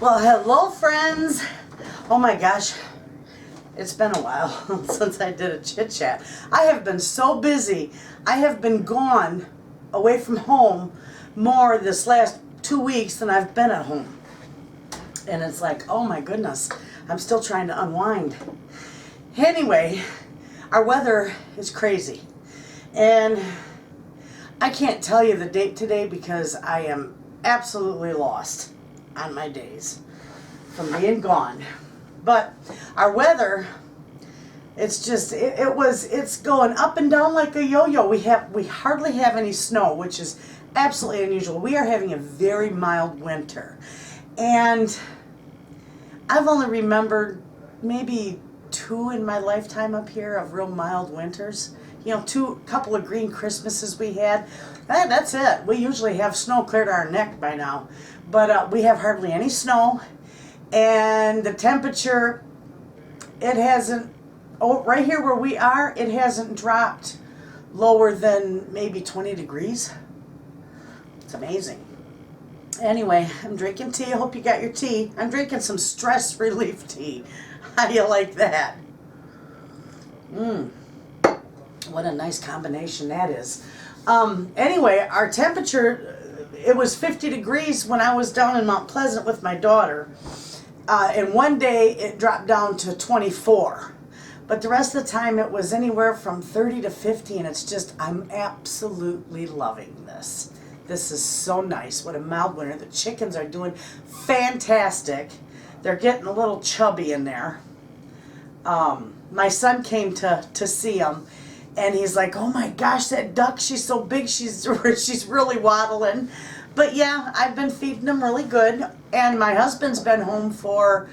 Well, hello friends. Oh my gosh, it's been a while since I did a chit chat. I have been so busy. I have been gone away from home more this last 2 weeks than I've been at home. And it's like, oh my goodness, I'm still trying to unwind. Anyway, our weather is crazy. And I can't tell you the date today because I am absolutely lost on my days from being gone. But our weather, it's going up and down like a yo-yo. We hardly have any snow, which is absolutely unusual. We are having a very mild winter. And I've only remembered maybe 2 in my lifetime up here of real mild winters. You know, couple of green Christmases we had. That's it. We usually have snow clear to our neck by now. But we have hardly any snow. And the temperature, it hasn't, right here where we are, it hasn't dropped lower than maybe 20 degrees. It's amazing. Anyway, I'm drinking tea. I hope you got your tea. I'm drinking some stress relief tea. How do you like that? What a nice combination that is. Anyway, our temperature, it was 50 degrees when I was down in Mount Pleasant with my daughter. And one day it dropped down to 24. But the rest of the time it was anywhere from 30 to 50, and it's just, I'm absolutely loving this. This is so nice. What a mild winter. The chickens are doing fantastic. They're getting a little chubby in there. My son came to see them, and he's like, oh my gosh, that duck, she's so big, she's really waddling. But yeah, I've been feeding them really good, and my husband's been home for,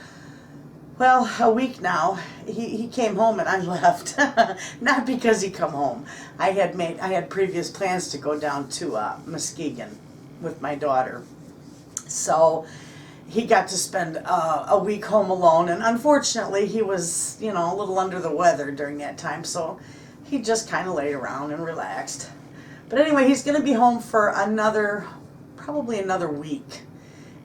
well, a week now. He came home and I left. Not because he come home. I had previous plans to go down to Muskegon with my daughter. So he got to spend a week home alone, and unfortunately he was, you know, a little under the weather during that time, so he just kind of laid around and relaxed. But anyway, he's going to be home for probably another week,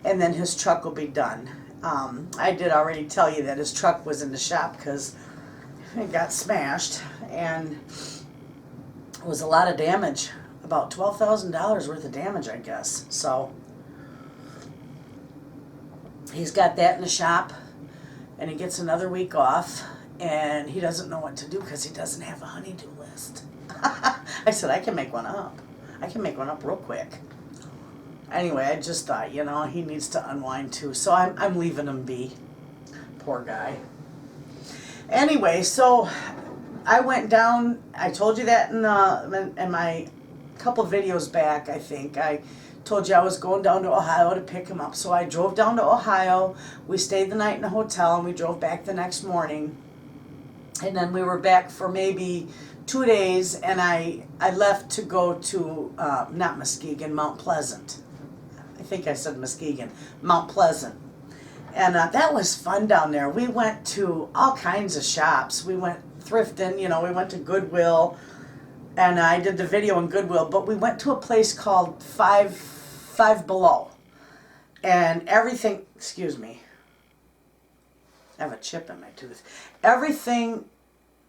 and then his truck will be done. I did already tell you that his truck was in the shop because it got smashed, and it was a lot of damage, about $12,000 worth of damage, I guess. So he's got that in the shop, and he gets another week off, and he doesn't know what to do because he doesn't have a honey-do list. I said, I can make one up. I can make one up real quick. Anyway, I just thought, you know, he needs to unwind too, so I'm leaving him be. Poor guy. Anyway, so I went down, I told you that in my couple videos back, I think. I told you I was going down to Ohio to pick him up, so I drove down to Ohio. We stayed the night in a hotel, and we drove back the next morning. And then we were back for maybe 2 days, and I left to go to, not Muskegon, Mount Pleasant. I think I said Muskegon, Mount Pleasant. And that was fun down there. We went to all kinds of shops. We went thrifting, you know, we went to Goodwill, and I did the video in Goodwill, but we went to a place called Five Below. And everything, excuse me, I have a chip in my tooth. Everything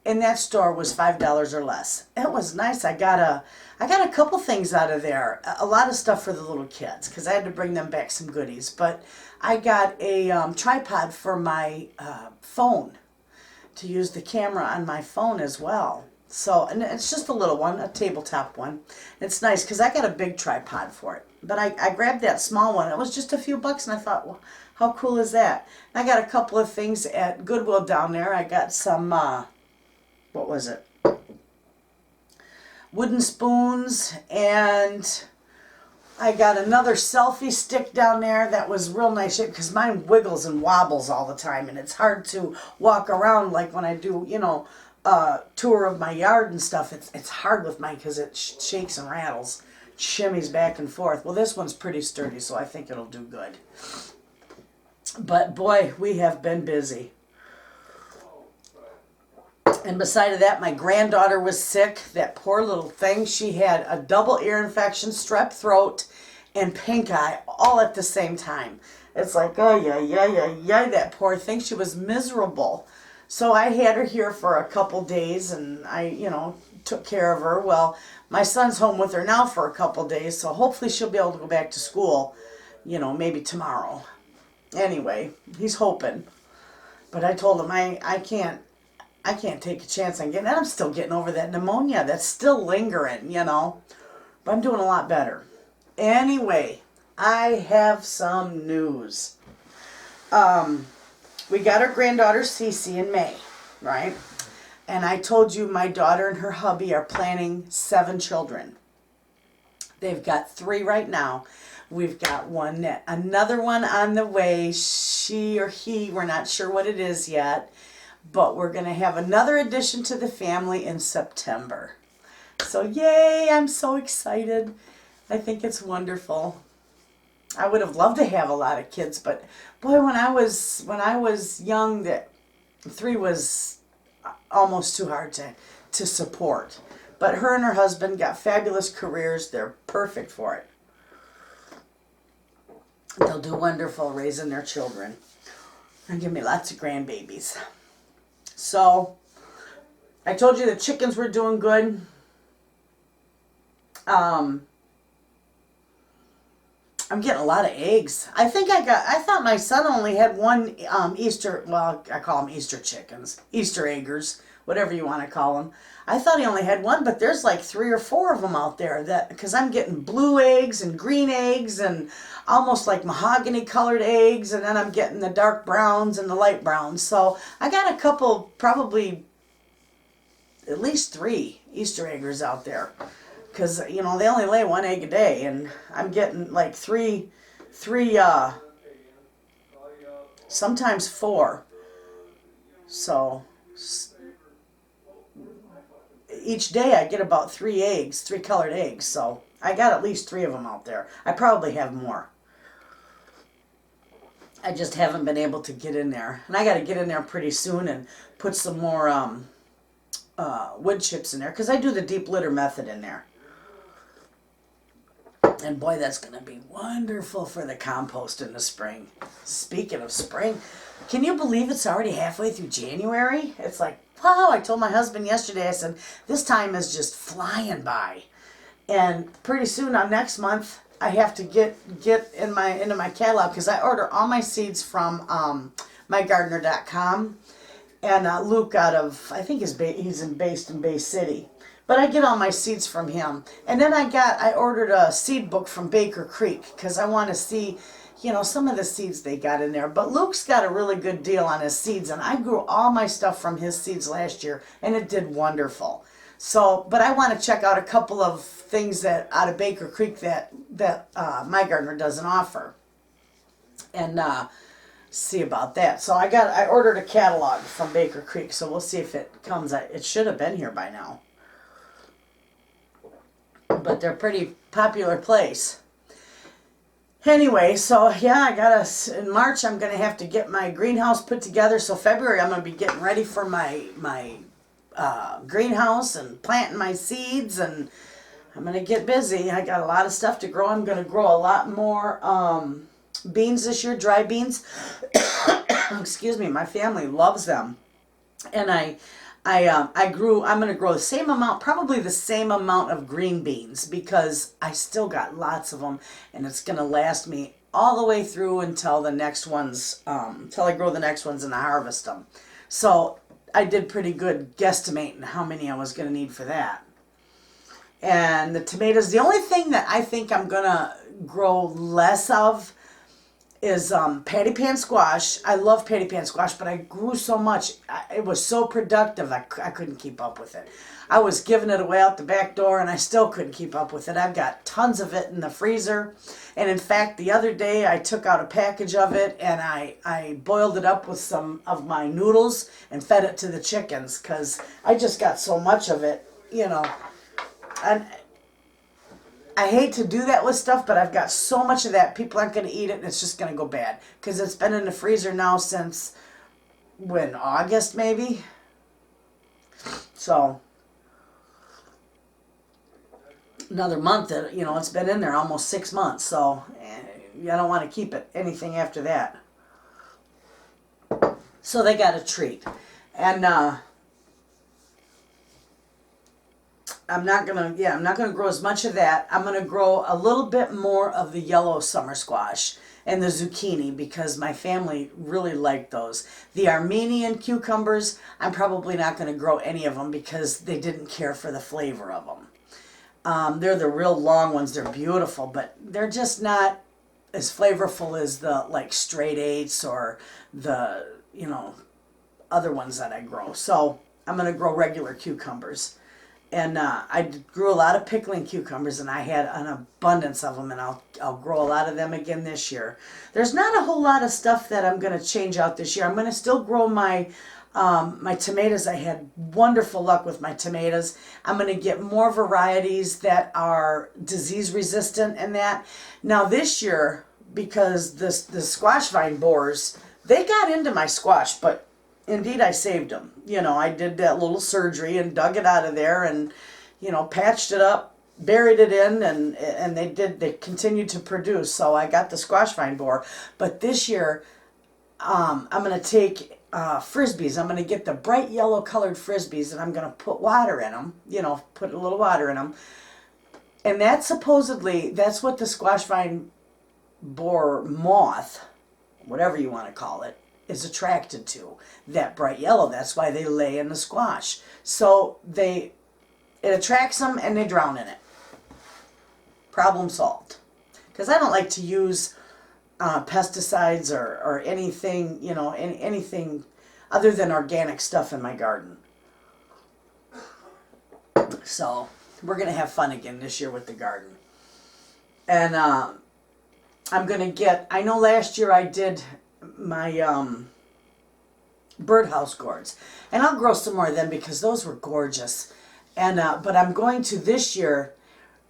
in that store was $5 or less. It was nice. I got a couple things out of there. A lot of stuff for the little kids because I had to bring them back some goodies. But I got a tripod for my phone to use the camera on my phone as well. So, and it's just a little one, a tabletop one. It's nice because I got a big tripod for it. But I grabbed that small one. It was just a few bucks, and I thought, well, how cool is that? And I got a couple of things at Goodwill down there. I got some, what was it? Wooden spoons, and I got another selfie stick down there that was real nice shape because mine wiggles and wobbles all the time, and it's hard to walk around like when I do, you know, tour of my yard and stuff. It's hard with mine because it shakes and rattles, shimmies back and forth. Well, this one's pretty sturdy, so I think it'll do good. But boy, we have been busy. And beside of that, my granddaughter was sick. That poor little thing. She had a double ear infection, strep throat, and pink eye all at the same time. It's like, oh, yeah, that poor thing. She was miserable. So I had her here for a couple days and I, took care of her. Well, my son's home with her now for a couple days, so hopefully she'll be able to go back to school, maybe tomorrow. Anyway, he's hoping. But I told him I can't take a chance on getting, and I'm still getting over that pneumonia. That's still lingering. But I'm doing a lot better. Anyway, I have some news. We got our granddaughter Cece in May, right? And I told you my daughter and her hubby are planning 7 children. They've got 3 right now. We've got another one on the way. She or he, we're not sure what it is yet. But we're going to have another addition to the family in September. So yay, I'm so excited. I think it's wonderful. I would have loved to have a lot of kids, but boy, when I was young, that 3 was almost too hard to support. But her and her husband got fabulous careers. They're perfect for it. They'll do wonderful raising their children and give me lots of grandbabies. So, I told you the chickens were doing good. I'm getting a lot of eggs. I thought my son only had one Easter, well, I call them Easter chickens, Easter eggers, whatever you want to call them. I thought he only had one, but there's like 3 or 4 of them out there because I'm getting blue eggs and green eggs and almost like mahogany colored eggs, and then I'm getting the dark browns and the light browns. So I got a couple, probably at least 3 Easter eggers out there. Because, they only lay 1 egg a day, and I'm getting like three, sometimes 4. So, each day I get about 3 eggs, 3 colored eggs. So, I got at least 3 of them out there. I probably have more. I just haven't been able to get in there. And I got to get in there pretty soon and put some more wood chips in there. Because I do the deep litter method in there. And boy, that's going to be wonderful for the compost in the spring. Speaking of spring, can you believe it's already halfway through January? It's like, wow. I told my husband yesterday, I said, this time is just flying by. And pretty soon on next month, I have to get into my catalog because I order all my seeds from mygardener.com. And Luke out of, I think he's based in Bay City. But I get all my seeds from him. And then I ordered a seed book from Baker Creek because I want to see, some of the seeds they got in there. But Luke's got a really good deal on his seeds, and I grew all my stuff from his seeds last year, and it did wonderful. So, but I want to check out a couple of things that out of Baker Creek that My Gardener doesn't offer, and see about that. So I ordered a catalog from Baker Creek, so we'll see if it comes. It should have been here by now. But they're a pretty popular place. Anyway, so yeah, in March I'm going to have to get my greenhouse put together. So February I'm going to be getting ready for my greenhouse and planting my seeds, and I'm going to get busy. I got a lot of stuff to grow. I'm going to grow a lot more beans this year, dry beans. Excuse me, my family loves them. And I'm going to grow the same amount, probably the same amount of green beans because I still got lots of them, and it's going to last me all the way through until the next ones, until I grow the next ones and I harvest them. So I did pretty good guesstimating how many I was going to need for that. And the tomatoes, the only thing that I think I'm going to grow less of is patty pan squash. I love patty pan squash, but I grew so much. It was so productive, I couldn't keep up with it. I was giving it away out the back door, and I still couldn't keep up with it. I've got tons of it in the freezer. And in fact, the other day I took out a package of it, and I boiled it up with some of my noodles and fed it to the chickens because I just got so much of it, And I hate to do that with stuff, but I've got so much of that, people aren't going to eat it, and it's just going to go bad. Because it's been in the freezer now since, August maybe? So, another month, it's been in there almost 6 months. So, I don't want to keep it anything after that. So they got a treat. And I'm not gonna grow as much of that. I'm gonna grow a little bit more of the yellow summer squash and the zucchini because my family really liked those. The Armenian cucumbers, I'm probably not gonna grow any of them because they didn't care for the flavor of them. They're the real long ones. They're beautiful, but they're just not as flavorful as the like straight eights or the, you know, other ones that I grow. So I'm gonna grow regular cucumbers. And I grew a lot of pickling cucumbers, and I had an abundance of them, and I'll grow a lot of them again this year. There's not a whole lot of stuff that I'm going to change out this year. I'm going to still grow my my tomatoes. I had wonderful luck with my tomatoes. I'm going to get more varieties that are disease resistant and that. Now this year, because the squash vine borers, they got into my squash, but indeed, I saved them. You know, I did that little surgery and dug it out of there and, you know, patched it up, buried it in, and they continued to produce. So I got the squash vine borer. But this year, I'm going to take frisbees. I'm going to get the bright yellow colored frisbees, and I'm going to put water in them, you know, put a little water in them. And that's what the squash vine borer moth, whatever you want to call it, is attracted to, that bright yellow. That's why they lay in the squash. So it attracts them and they drown in it. Problem solved. Because I don't like to use pesticides or anything, you know, anything other than organic stuff in my garden. So we're going to have fun again this year with the garden. And I'm going to get, I know last year I did my birdhouse gourds, and I'll grow some more of them because those were gorgeous. And but I'm going to this year,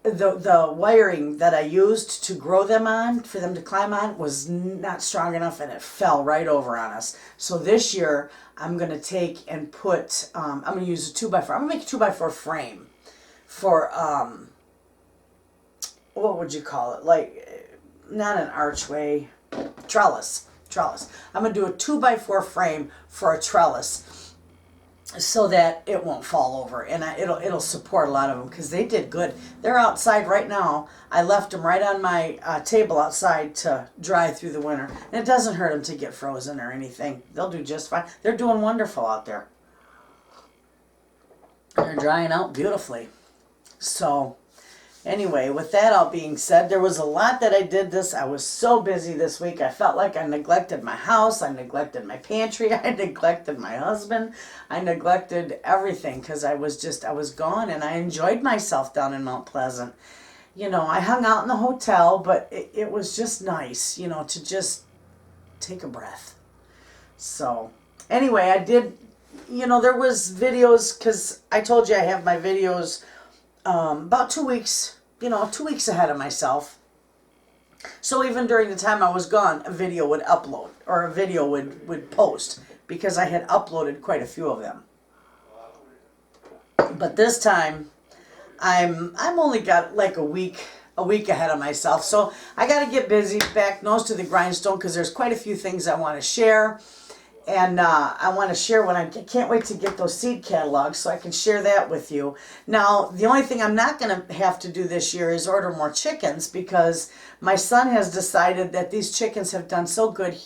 the wiring that I used to grow them on, for them to climb on, was not strong enough, and it fell right over on us. So this year I'm going to take and put I'm going to use a 2x4. I'm going to make a 2x4 frame for what would you call it, like not an archway, trellis. I'm going to do a 2x4 frame for a trellis so that it won't fall over, and it'll support a lot of them because they did good. They're outside right now. I left them right on my table outside to dry through the winter, and it doesn't hurt them to get frozen or anything. They'll do just fine. They're doing wonderful out there. They're drying out beautifully. So anyway, with that all being said, there was a lot that I did I was so busy this week. I felt like I neglected my house. I neglected my pantry. I neglected my husband. I neglected everything because I was gone, and I enjoyed myself down in Mount Pleasant. You know, I hung out in the hotel, but it was just nice, you know, to just take a breath. So anyway, I did, you know, there was videos, because I told you I have my videos about 2 weeks, you know, 2 weeks ahead of myself. So even during the time I was gone, a video would upload, or a video would post, because I had uploaded quite a few of them. But this time, I'm only got like a week ahead of myself. So I got to get busy, back nose to the grindstone, because there's quite a few things I want to share. And I want to share when I can't wait to get those seed catalogs so I can share that with you. Now, the only thing I'm not going to have to do this year is order more chickens, because my son has decided that these chickens have done so good.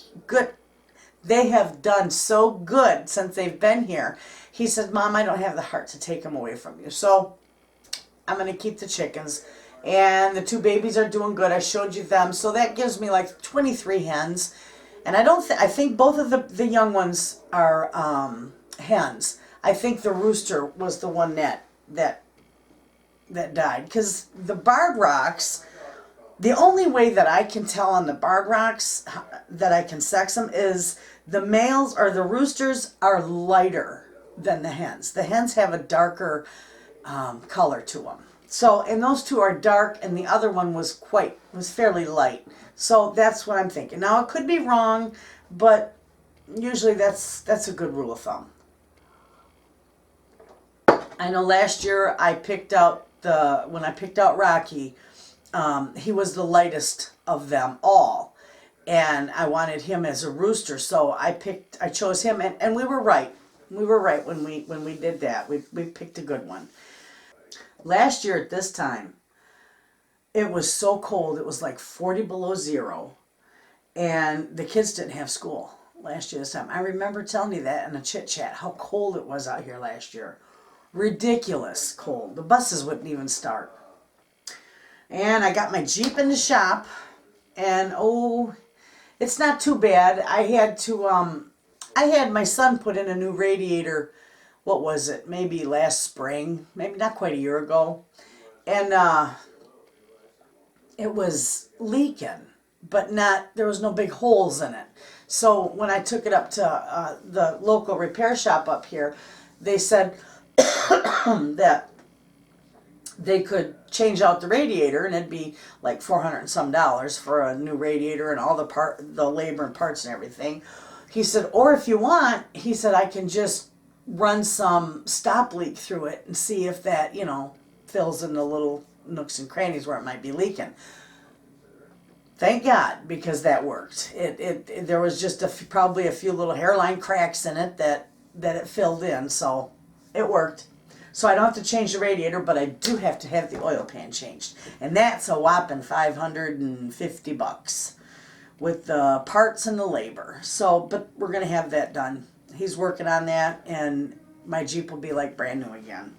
They have done so good since they've been here. He said, Mom, I don't have the heart to take them away from you. So I'm going to keep the chickens. And the 2 babies are doing good. I showed you them. So that gives me like 23 hens. And I think both of the young ones are hens. I think the rooster was the one that died. Because the barred rocks, the only way that I can tell on the barred rocks that I can sex them is the males, or the roosters, are lighter than the hens. The hens have a darker color to them. So, and those 2 are dark, and the other one was fairly light. So that's what I'm thinking. Now, it could be wrong, but usually that's a good rule of thumb. I know last year I picked out when I picked out Rocky, he was the lightest of them all. And I wanted him as a rooster, so I chose him, and we were right. We were right when we did that. We picked a good one. Last year at this time, it was so cold. It was like 40 below zero, and the kids didn't have school last year this time. I remember telling you that in a chit chat, how cold it was out here last year. Ridiculous cold. The buses wouldn't even start. And I got my Jeep in the shop, and oh, it's not too bad. I had my son put in a new radiator, what was it, maybe last spring, maybe not quite a year ago. And it was leaking, but there was no big holes in it. So when I took it up to the local repair shop up here, they said that they could change out the radiator, and it'd be like $400 and some for a new radiator and all the labor and parts and everything. He said, or if you want, he said, I can just run some stop leak through it and see if that, fills in the little nooks and crannies where it might be leaking. Thank God, because that worked. There was just probably a few little hairline cracks in it that it filled in, so it worked. So I don't have to change the radiator, but I do have to have the oil pan changed. And that's a whopping $550 with the parts and the labor. So, but we're going to have that done. He's working on that, and my Jeep will be like brand new again.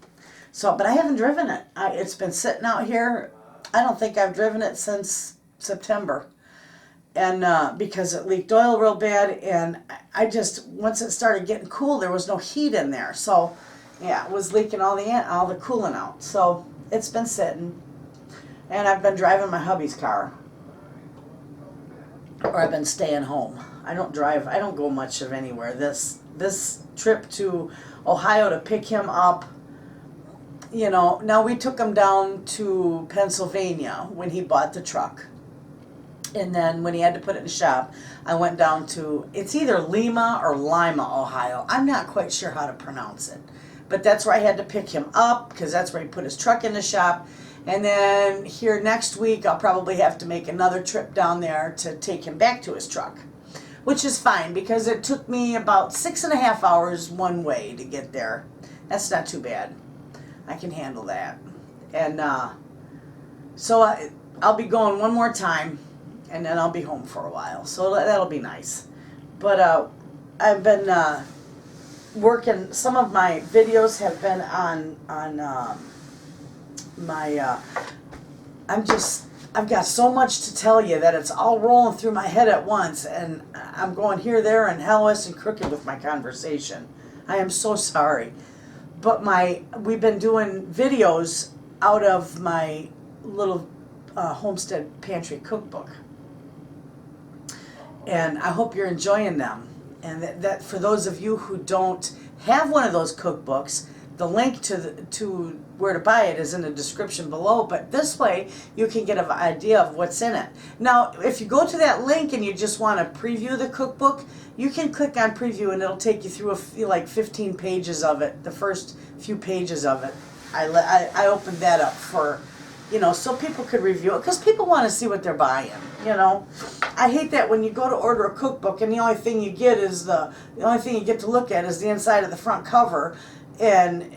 So, but I haven't driven it. It's been sitting out here. I don't think I've driven it since September. And because it leaked oil real bad, and I just, once it started getting cool, there was no heat in there. So, yeah, it was leaking all the coolant out. So it's been sitting, and I've been driving my hubby's car, or I've been staying home. I don't drive. I don't go much of anywhere. This trip to Ohio to pick him up, now we took him down to Pennsylvania when he bought the truck. And then when he had to put it in the shop, I went down to, it's either Lima or Lima, Ohio. I'm not quite sure how to pronounce it. But that's where I had to pick him up, because that's where he put his truck in the shop. And then here next week, I'll probably have to make another trip down there to take him back to his truck. Which is fine, because it took me about 6.5 hours one way to get there. That's not too bad. I can handle that. And so I'll be going one more time, and then I'll be home for a while. So that'll be nice. But I've been working. Some of my videos have been on my. I've got so much to tell you that it's all rolling through my head at once, and I'm going here, there, and hell, west, and crooked with my conversation. I am so sorry. But we've been doing videos out of my little Homestead Pantry cookbook. And I hope you're enjoying them. And that for those of you who don't have one of those cookbooks, the link to where to buy it is in the description below. But this way, you can get an idea of what's in it. Now, if you go to that link and you just want to preview the cookbook, you can click on preview, and it'll take you through like 15 pages of it, the first few pages of it. I opened that up for, so people could review it, because people want to see what they're buying, I hate that when you go to order a cookbook and the only thing you get to look at is the inside of the front cover, and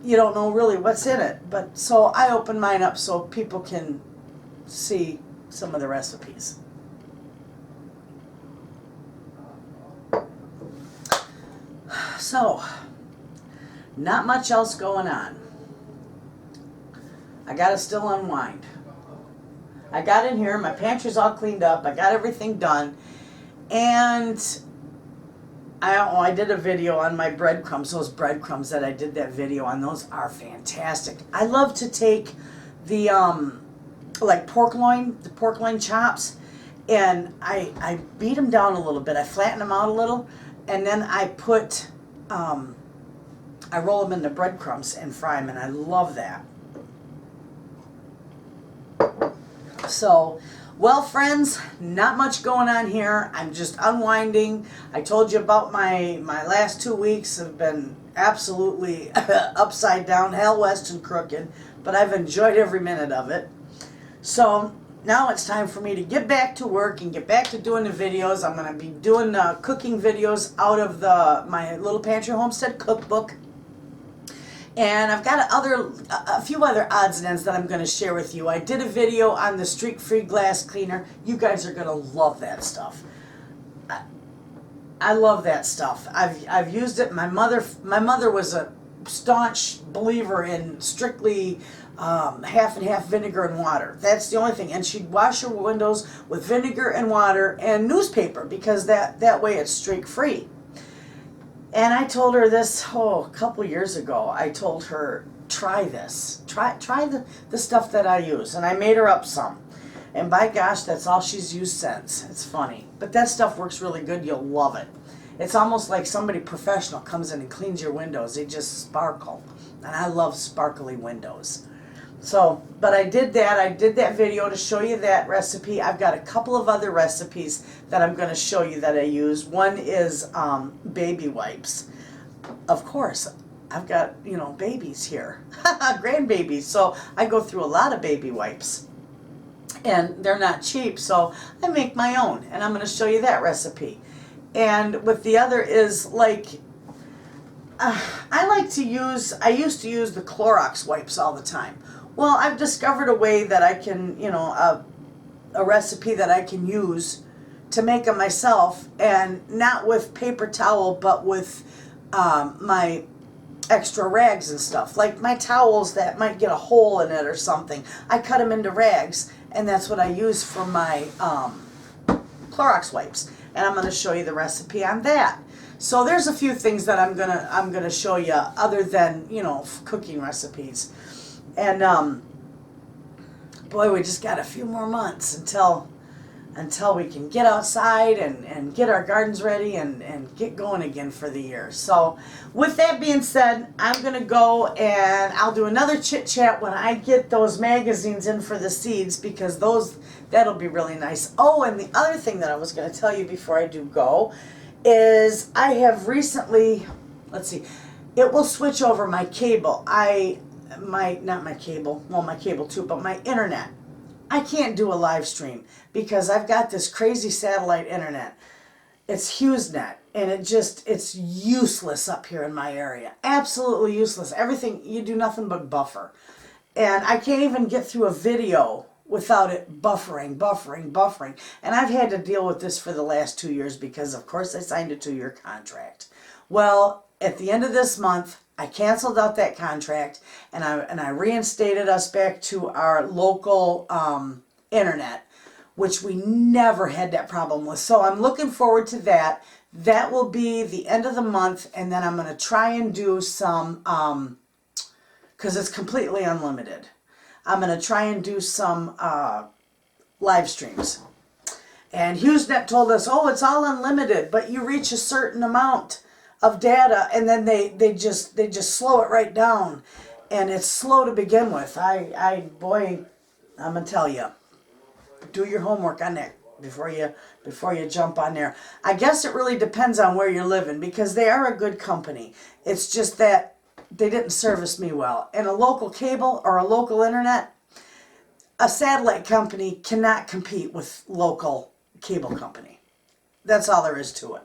you don't know really what's in it. But so I open mine up so people can see some of the recipes. So, not much else going on. I gotta still unwind. I got in here, my pantry's all cleaned up, I got everything done, and I did a video on my breadcrumbs, those breadcrumbs that I did that video on. Those are fantastic. I love to take the like the pork loin chops, and I beat them down a little bit. I flatten them out a little, and then I put I roll them into breadcrumbs and fry them, and I love that. So, well, friends, not much going on here. I'm just unwinding. I told you about my last 2 weeks have been absolutely upside down, hell, west, and crooked, but I've enjoyed every minute of it. So now it's time for me to get back to work and get back to doing the videos. I'm going to be doing cooking videos out of my little Pantry Homestead cookbook. And I've got a few other odds and ends that I'm going to share with you. I did a video on the streak-free glass cleaner. You guys are going to love that stuff. I love that stuff. I've used it. My mother was a staunch believer in strictly half and half vinegar and water. That's the only thing. And she'd wash her windows with vinegar and water and newspaper because that way it's streak-free. And I told her this, a couple years ago. I told her, try this. Try the stuff that I use. And I made her up some. And by gosh, that's all she's used since. It's funny. But that stuff works really good. You'll love it. It's almost like somebody professional comes in and cleans your windows. They just sparkle. And I love sparkly windows. So, but I did that. I did that video to show you that recipe. I've got a couple of other recipes that I'm going to show you that I use. One is baby wipes. Of course, I've got, babies here. Grandbabies. So I go through a lot of baby wipes. And they're not cheap, so I make my own. And I'm going to show you that recipe. And with the other is like, I used to use the Clorox wipes all the time. Well, I've discovered a way that I can, a recipe that I can use to make them myself, and not with paper towel, but with my extra rags and stuff. Like my towels that might get a hole in it or something. I cut them into rags, and that's what I use for my Clorox wipes. And I'm going to show you the recipe on that. So there's a few things that I'm gonna show you other than cooking recipes. And boy, we just got a few more months until we can get outside and get our gardens ready and get going again for the year. So with that being said, I'm going to go and I'll do another chit chat when I get those magazines in for the seeds, because that'll be really nice. Oh, and the other thing that I was going to tell you before I do go is I have recently, let's see, it will switch over my cable. Not my cable, well, my cable too, but my internet. I can't do a live stream because I've got this crazy satellite internet. It's HughesNet, and it's useless up here in my area. Absolutely useless. Everything, you do nothing but buffer. And I can't even get through a video without it buffering. And I've had to deal with this for the last 2 years because, of course, I signed a 2-year contract. Well, at the end of this month, I canceled out that contract, and I reinstated us back to our local internet, which we never had that problem with. So I'm looking forward to that. That will be the end of the month, and then I'm going to try and do some, because it's completely unlimited. I'm going to try and do some live streams. And HughesNet told us, oh, it's all unlimited, but you reach a certain amount of data, and then they just slow it right down, and it's slow to begin with. Boy, I'm gonna tell you, do your homework on that before you jump on there. I guess it really depends on where you're living, because they are a good company. It's just that they didn't service me well. And a local cable or a local internet, a satellite company cannot compete with local cable company. That's all there is to it.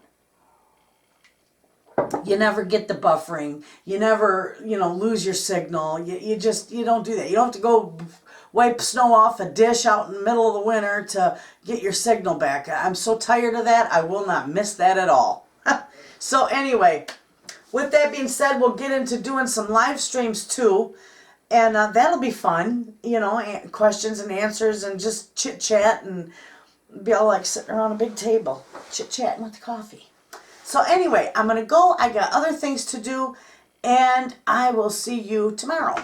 You never get the buffering. You never, lose your signal. You don't do that. You don't have to go wipe snow off a dish out in the middle of the winter to get your signal back. I'm so tired of that. I will not miss that at all. So anyway, with that being said, we'll get into doing some live streams too. And that'll be fun. Questions and answers and just chit chat and be all like sitting around a big table, chit chatting with the coffee. So anyway, I'm going to go. I got other things to do, and I will see you tomorrow.